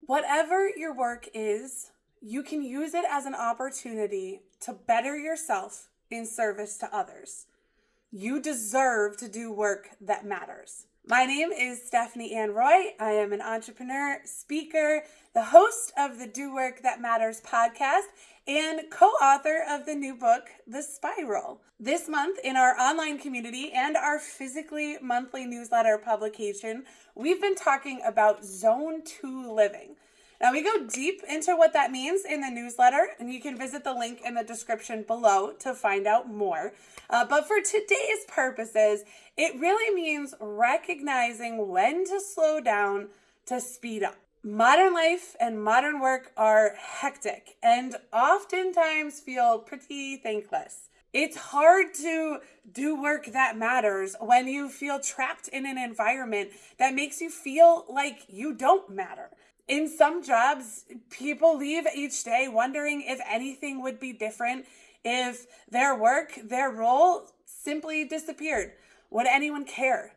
Whatever your work is, you can use it as an opportunity to better yourself in service to others. You deserve to do work that matters. My name is Stephanie Ann Roy. I am an entrepreneur, speaker, the host of the Do Work That Matters podcast, and co-author of the new book, The Spiral. This month in our online community and our physically monthly newsletter publication, we've been talking about Zone 2 living. Now, we go deep into what that means in the newsletter, and you can visit the link in the description below to find out more. But for today's purposes, it really means recognizing when to slow down to speed up. Modern life and modern work are hectic and oftentimes feel pretty thankless. It's hard to do work that matters when you feel trapped in an environment that makes you feel like you don't matter. In some jobs, people leave each day wondering if anything would be different if their work, their role simply disappeared. Would anyone care?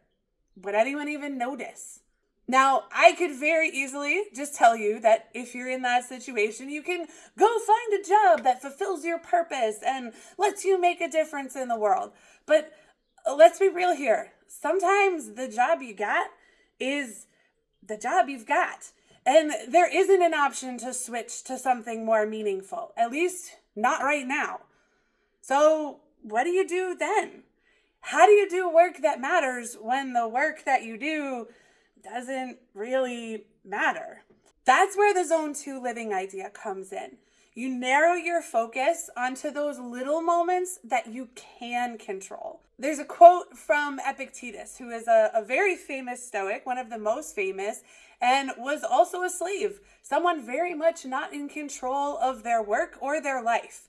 Would anyone even notice? Now, I could very easily just tell you that if you're in that situation, you can go find a job that fulfills your purpose and lets you make a difference in the world. But let's be real here. Sometimes the job you got is the job you've got. And there isn't an option to switch to something more meaningful, at least not right now. So what do you do then? How do you do work that matters when the work that you do doesn't really matter? That's where the Zone 2 living idea comes in. You narrow your focus onto those little moments that you can control. There's a quote from Epictetus, who is a very famous Stoic, one of the most famous, and was also a slave, someone very much not in control of their work or their life.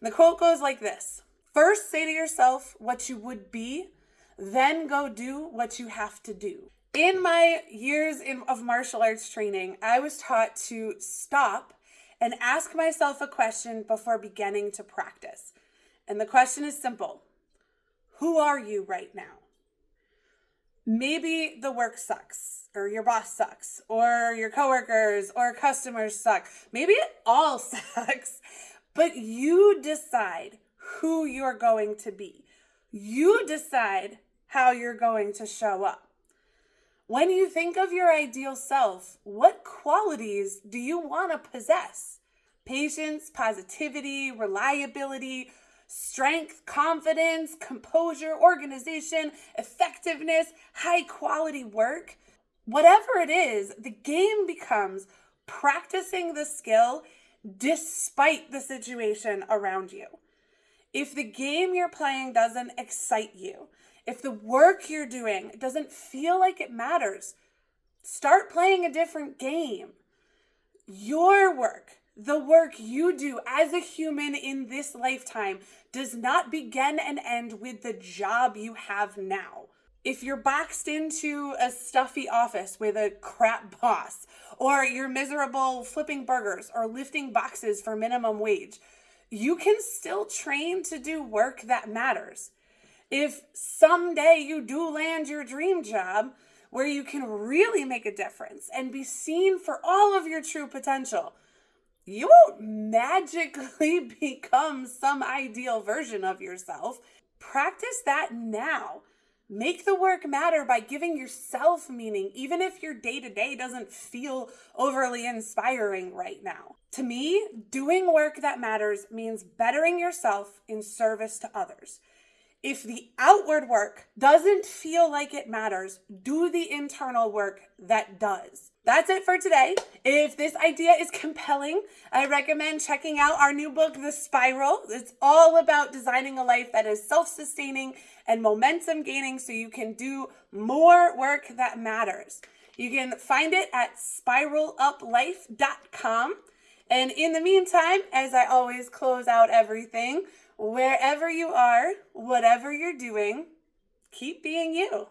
And the quote goes like this: "First say to yourself what you would be, then go do what you have to do." In my years of martial arts training, I was taught to stop and ask myself a question before beginning to practice. And the question is simple. Who are you right now? Maybe the work sucks, or your boss sucks, or your coworkers or customers suck. Maybe it all sucks, but you decide who you're going to be. You decide how you're going to show up. When you think of your ideal self, what qualities do you want to possess? Patience, positivity, reliability, strength, confidence, composure, organization, effectiveness, high quality work. Whatever it is, the game becomes practicing the skill despite the situation around you. If the game you're playing doesn't excite you, if the work you're doing doesn't feel like it matters, start playing a different game. Your work, the work you do as a human in this lifetime, does not begin and end with the job you have now. If you're boxed into a stuffy office with a crap boss, or you're miserable flipping burgers or lifting boxes for minimum wage, you can still train to do work that matters. If someday you do land your dream job where you can really make a difference and be seen for all of your true potential, you won't magically become some ideal version of yourself. Practice that now. Make the work matter by giving yourself meaning, even if your day-to-day doesn't feel overly inspiring right now. To me, doing work that matters means bettering yourself in service to others. If the outward work doesn't feel like it matters, do the internal work that does. That's it for today. If this idea is compelling, I recommend checking out our new book, The Spiral. It's all about designing a life that is self-sustaining and momentum gaining so you can do more work that matters. You can find it at spiraluplife.com. And in the meantime, as I always close out everything, wherever you are, whatever you're doing, keep being you.